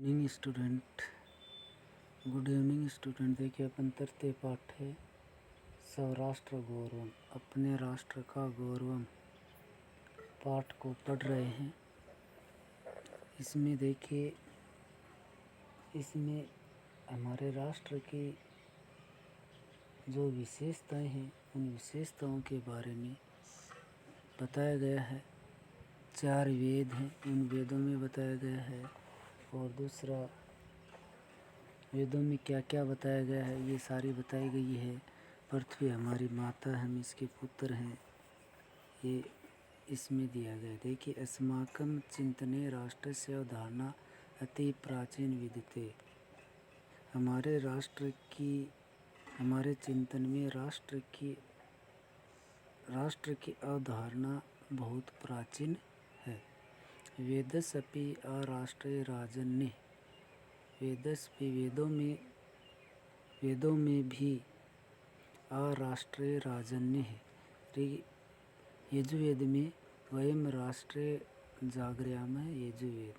Evening student. Good evening student. देखिए अपन तृतीय पाठ है सौराष्ट्र गौरवम, अपने राष्ट्र का गौरवम पाठ को पढ़ रहे हैं। इसमें देखिए, इसमें हमारे राष्ट्र की जो विशेषताएं हैं उन विशेषताओं के बारे में बताया गया है। 4 वेद हैं, उन वेदों में बताया गया है। और दूसरा, वेदों में क्या क्या बताया गया है ये सारी बताई गई है। पृथ्वी हमारी माता, हम इसके पुत्र हैं, ये इसमें दिया गया है। देखिए, अस्माकं चिंतने राष्ट्रस्य अवधारणा अति प्राचीन विद्यते। हमारे राष्ट्र की, हमारे चिंतन में राष्ट्र की अवधारणा बहुत प्राचीन है। वेदस्पि अराष्ट्रीय राजन्य, वेदस्पि वेदों में भी अराष्ट्रीय राजन्य है। यजुर्वेद में वयम राष्ट्रीय जागर्याम है यजुर्वेद।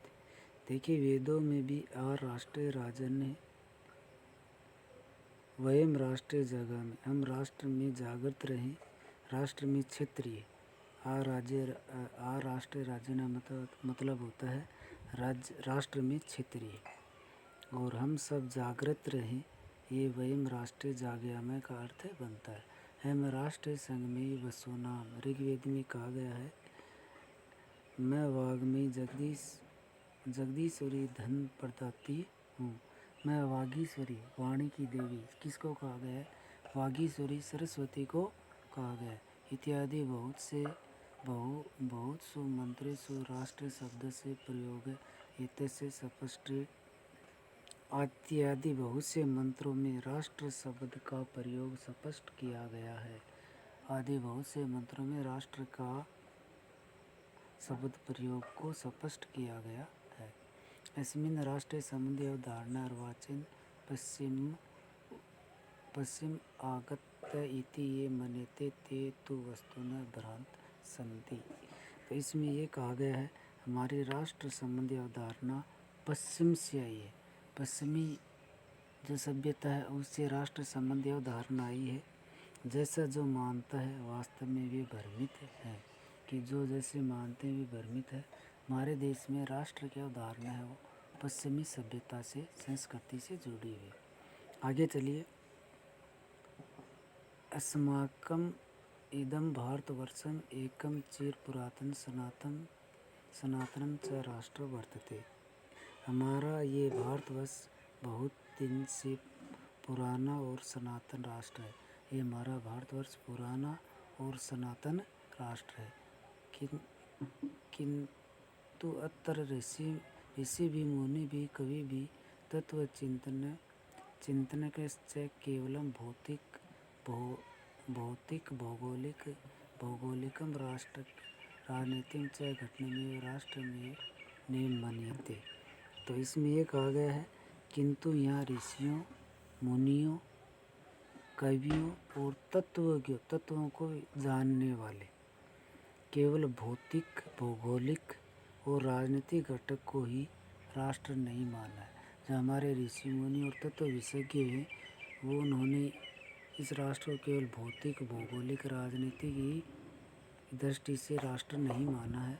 देखिए, वेदों में भी अराष्ट्रीय राजन्य है। वयम राष्ट्रीय जगह में, हम राष्ट्र में जागृत रहें, राष्ट्र में क्षत्रिय। अराष्ट्रीय राजन्य मतलब होता है राष्ट्र में क्षत्रिय। और हम सब जागृत रहें, ये वयम राष्ट्रीय जागयामय का अर्थ बनता है। हम राष्ट्रीय संघ में वसुनाम, ऋग्वेद में कहा गया है, मैं वाग्मी जगदीश्वरी धन प्रदाती हूँ। मैं वागीश्वरी, वाणी की देवी, किसको कहा गया है? वागीश्वरी सरस्वती को कहा गया है। इत्यादि बहुत सु मंत्रेषु राष्ट्रीय शब्द से प्रयोग है। इतसे स्पष्ट इत्यादि बहुत से मंत्रों में राष्ट्र शब्द का प्रयोग स्पष्ट किया गया है। आदि बहुत से मंत्रों में राष्ट्र का शब्द प्रयोग को स्पष्ट किया गया है। अस्मिन् राष्ट्रे संबंधी अवधारणा अर्वाचीन पश्चिम आगत्य इति ये मन्यते ते तु वस्तुनः भ्रांत सन्ति। तो इसमें ये कहा गया है, हमारी राष्ट्र संबंधी अवधारणा पश्चिम से आई है। पश्चिमी जो सभ्यता है उससे राष्ट्र संबंधी अवधारणा आई है। जैसा जो मानता है वास्तव में वे भ्रमित है, कि जो जैसे मानते हैं वे भ्रमित है। हमारे देश में राष्ट्र की अवधारणा है वो पश्चिमी सभ्यता से, संस्कृति से जुड़ी हुई। आगे चलिए। अस्माकं इदं भारतवर्षम एकम चिर पुरातन सनातनम च राष्ट्र वर्तते। हमारा ये भारतवर्ष बहुत दिन से पुराना और सनातन राष्ट्र है। ये हमारा भारतवर्ष पुराना और सनातन राष्ट्र है। किंतु अत्र ऋषि भी, मुनि भी, कवि भी तत्व चिंतन के केवलम भौतिक भौगोलिकम राष्ट्र राजनीतिम च घटनामेव राष्ट्र में मन्यते। तो इसमें ये कहा गया है, किंतु यहाँ ऋषियों, मुनियों, कवियों और तत्वों को जानने वाले केवल भौतिक, भौगोलिक और राजनीतिक घटक को ही राष्ट्र नहीं माना है। जो हमारे ऋषि मुनि और तत्व विशेषज्ञ हैं, वो उन्होंने इस राष्ट्र को केवल भौतिक, भौगोलिक, राजनीतिक की दृष्टि से राष्ट्र नहीं माना है।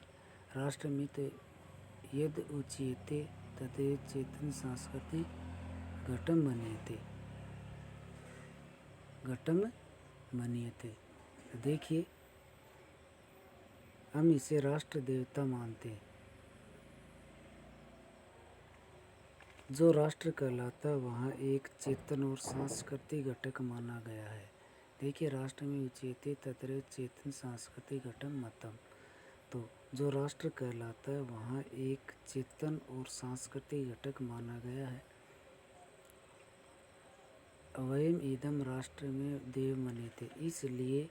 राष्ट्र में तो यद उच्यते तदेव चेतन सांस्कृतिक घटम मन्यते। तो देखिए, हम इसे राष्ट्र देवता मानते हैं। जो राष्ट्र कहलाता है वहाँ एक चेतन और सांस्कृतिक घटक माना गया है। देखिए, राष्ट्र में उच्यते तदेव चेतन सांस्कृतिक घटम मतम। तो जो राष्ट्र कहलाता है वहाँ एक चेतन और सांस्कृतिक घटक माना गया है। वयम इदम राष्ट्र में देव मन्यते, इसलिए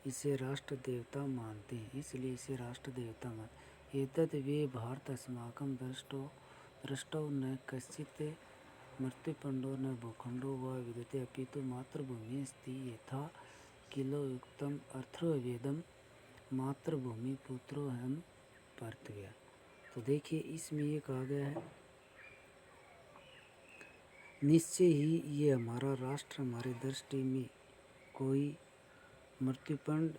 इसे राष्ट्र देवता मानते हैं। इसलिए इसे राष्ट्र देवता मानते। एतद् वे भारत अस्माकं दृष्टौ न कश्चित् मृत्युपंडो न भूखंडो व विद्यते अपितु मातृभूमि अस्ति यथा किलो युक्तम अथर्ववेदम मातृभूमि पुत्रो हम पृथ्व्या। तो देखिए, इसमें ये कहा गया है निश्चय ही ये हमारा राष्ट्र हमारी दृष्टि में कोई मृत्युपंड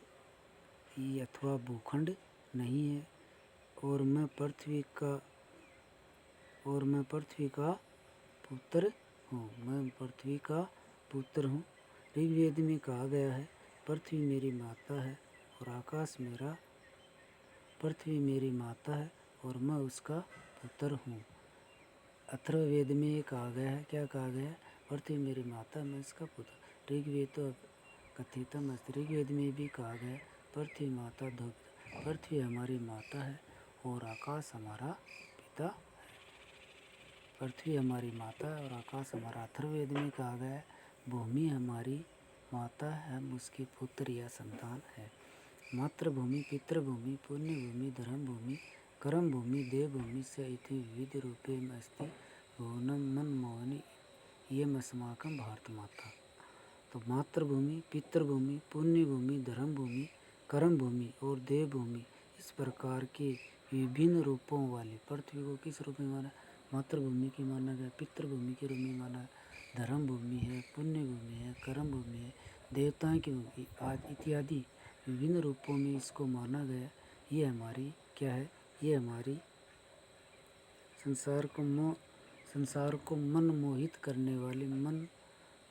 अथवा भूखंड नहीं है, और मैं पृथ्वी का पुत्र हूँ। मैं पृथ्वी का पुत्र हूँ। ऋग्वेद में कहा गया है, पृथ्वी मेरी माता है और आकाश मेरा, पृथ्वी मेरी माता है और मैं उसका पुत्र हूँ। अथर्ववेद में ये कहा गया है, क्या कहा गया है? पृथ्वी मेरी माता, मैं इसका पुत्र। ऋग्वेद तो कथितम अस्ति, ऋग्वेद में भी कहा गया है, पृथ्वी माता ध्रुव, पृथ्वी हमारी माता है और आकाश हमारा पिता है। पृथ्वी हमारी माता है और आकाश हमारा। अथर्ववेद में कहा गया है, भूमि हमारी माता है, हम उसके पुत्र या संतान है। मातृभूमि, पितृभूमि, पुण्यभूमि, धर्मभूमि, कर्मभूमि, देवभूमि स इति विविध रूपेण अस्ति भुवनं मनमोहिनी इयमस्माकं भारतमाता। तो मातृभूमि, पितृभूमि, पुण्यभूमि, धर्मभूमि, कर्मभूमि और देवभूमि, इस प्रकार के विभिन्न रूपों वाली पृथ्वी को किस रूप में माना? मातृभूमि की माना गया, पितृभूमि के रूप में माना, धर्मभूमि है, पुण्यभूमि है, कर्मभूमि है, देवताओं की भूमि आदि इत्यादि विभिन्न रूपों में इसको माना गया। ये हमारी क्या है? ये हमारी संसार को मन मोहित करने वाली मन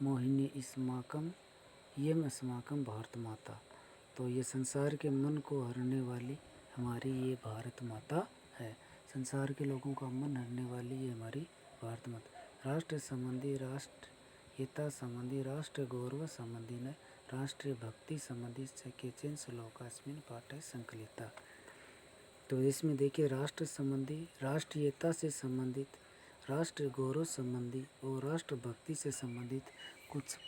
मोहिनी अस्माकं यम अस्माकं भारत माता। तो ये संसार के मन को हरने वाली हमारी ये भारत माता है। संसार के लोगों का मन हरने वाली ये हमारी भारत माता। राष्ट्र संबंधी, राष्ट्रीयता संबंधी, राष्ट्र गौरव संबंधी न राष्ट्रीय भक्ति संबंधी केचन श्लोकास्मिन् पाठे संकलिता। तो इसमें देखिए, राष्ट्र संबंधी, राष्ट्रीयता से संबंधित, राष्ट्र गौरव संबंधी और राष्ट्र भक्ति से संबंधित कुछ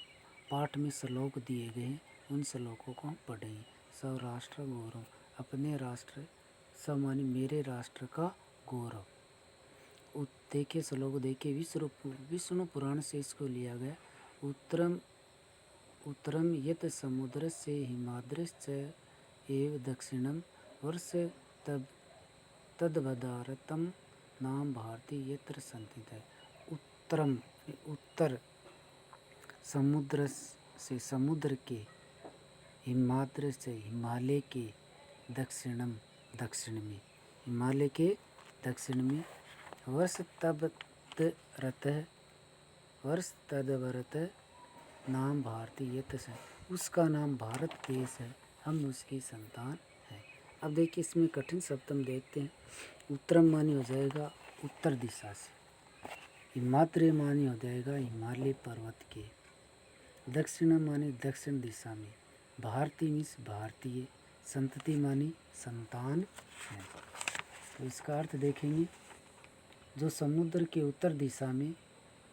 पाठ में श्लोक दिए गए हैं। उन श्लोकों को हम पढ़ेंगे। स्वराष्ट्र गौरव, अपने राष्ट्र, समानी मेरे राष्ट्र का गौरव। देखिए श्लोक देखिए, विष्णु पुराण से इसको लिया गया। उत्तरम यत समुद्र से हिमाद्रश्च एव दक्षिणम वर्ष तद्वदारतम नाम भारती यत्र संस्थितः। उत्तरम उत्तर, समुद्र से समुद्र के, हिमाद्र से हिमालय के, दक्षिणम दक्षिण में, हिमालय के दक्षिण में, वर्ष तदवरत नाम भारती यत्र, उसका नाम भारत देश है, हम उसकी संतान हैं। अब देखिए इसमें कठिन शब्द हम देखते हैं। उत्तरम मानी हो जाएगा उत्तर दिशा से, हिमाद्री मानी हो जाएगा हिमालय पर्वत के, दक्षिण मानी दक्षिण दिशा में, भारती मीन्स भारतीय, संतति मानी संतान है। तो इसका अर्थ देखेंगे, जो समुद्र के उत्तर दिशा में,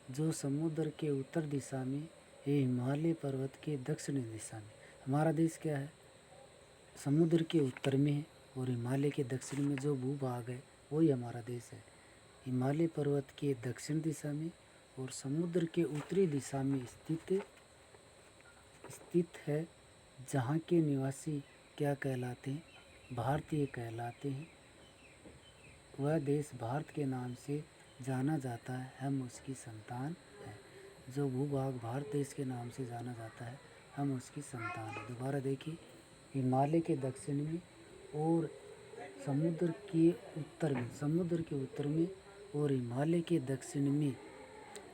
जो समुद्र के उत्तर दिशा में, ये हिमालय पर्वत के दक्षिण दिशा में। हमारा देश क्या है? समुद्र के उत्तर में है और हिमालय के दक्षिण में जो भूभाग है वही हमारा देश है। हिमालय पर्वत के दक्षिण दिशा में और समुद्र के उत्तरी दिशा में स्थित है, जहाँ के निवासी क्या कहलाते हैं? भारतीय कहलाते हैं। वह देश भारत के नाम से जाना जाता है, हम उसकी संतान हैं। जो भूभाग भारत देश के नाम से जाना जाता है, हम उसकी संतान हैं। दोबारा देखिए, हिमालय के दक्षिण में और समुद्र के उत्तर में, समुद्र के उत्तर में और हिमालय के दक्षिण में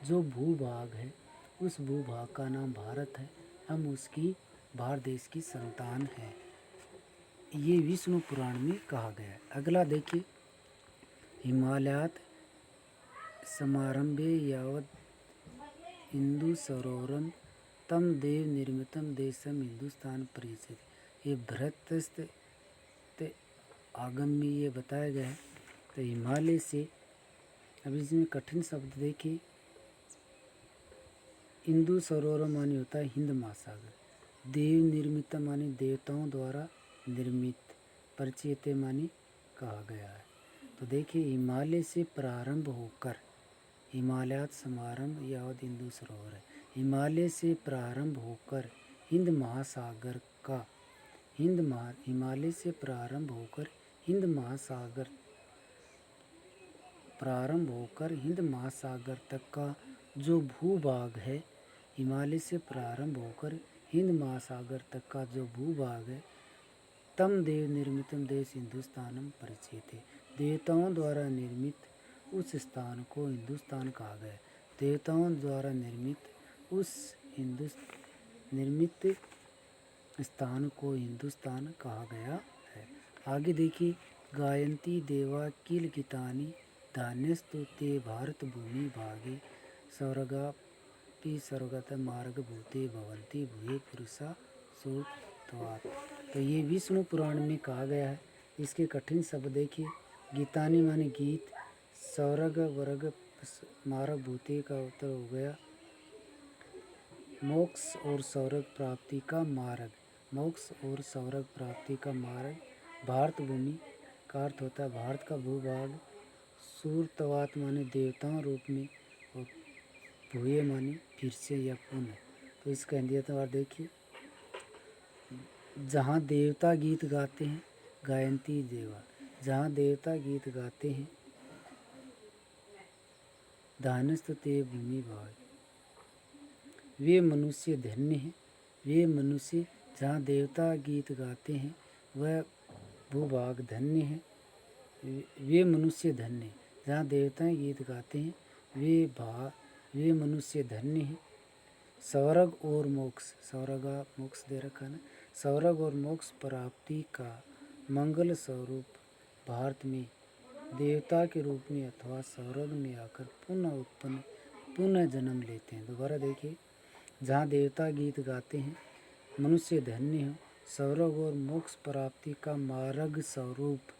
जो भूभाग है, उस भूभाग का नाम भारत है, हम उसकी भारत देश की संतान हैं। ये विष्णु पुराण में कहा गया है। अगला देखिए, हिमालयात समारंभे यावत् हिंदू सरोवरम तम देव निर्मितम देशम हिंदुस्तान परिचित। ये बृहत्तस्त आगम में ये बताया गया है। तो हिमालय से, अब इसमें कठिन शब्द देखिए, हिंदू सरोवर मानी होता है हिंद महासागर, देव निर्मित मानी देवताओं द्वारा निर्मित, परिचित मानी कहा गया है। तो देखिए, हिमालय से प्रारंभ होकर, हिमालयात समारंभ यावत हिंदू सरोवर है, हिमालय से प्रारंभ होकर हिंद महासागर का, हिमालय से प्रारंभ होकर हिंद महासागर तक का जो भूभाग है हिमालय से प्रारंभ होकर हिंद महासागर तक का जो भूभाग है, तम देव निर्मितम देश हिंदुस्तानम परिचित है। देवताओं द्वारा निर्मित उस स्थान को हिंदुस्तान कहा गया। देवताओं द्वारा निर्मित उस निर्मित स्थान को हिंदुस्तान कहा गया है। आगे देखिए, गायंती देवा किल गीतानि धान्यस्तु ते भारत भूमि भागे स्वर्गापि स्वर्गत मार्ग भूते भवंती भूये पुरुषा सूतवात। तो ये विष्णु पुराण में कहा गया है। इसके कठिन शब्द देखिए, गीतानि माने गीत, स्वर्ग वर्ग मार्ग भूते का उत्तर हो गया मोक्ष और स्वर्ग प्राप्ति का मार्ग। मोक्ष और स्वर्ग प्राप्ति का मार्ग। भारत भूमि का अर्थ होता है भारत का भूभाग। सूरतवात माने देवताओं रूप में, और भूये माने फिर से या पुनः। तो इसका हिंदी अर्थ देखिए, जहाँ देवता गीत गाते हैं, गायंती देवा, जहाँ देवता गीत गाते हैं, धानस्थ ते भूमि भाग, वे मनुष्य धन्य हैं। वे मनुष्य जहाँ देवता गीत गाते हैं वह भूभाग धन्य है। वे मनुष्य धन्य, जहाँ देवता गीत गाते हैं वे मनुष्य धन्य हैं। स्वर्ग और मोक्ष, स्वर्ग मोक्ष दे रखा है। स्वर्ग और मोक्ष प्राप्ति का मंगल स्वरूप भारत में देवता के रूप में अथवा स्वर्ग में आकर पुनः जन्म लेते हैं। दोबारा देखिए, जहाँ देवता गीत गाते हैं मनुष्य धन्य हो। स्वर्ग और मोक्ष प्राप्ति का मार्ग स्वरूप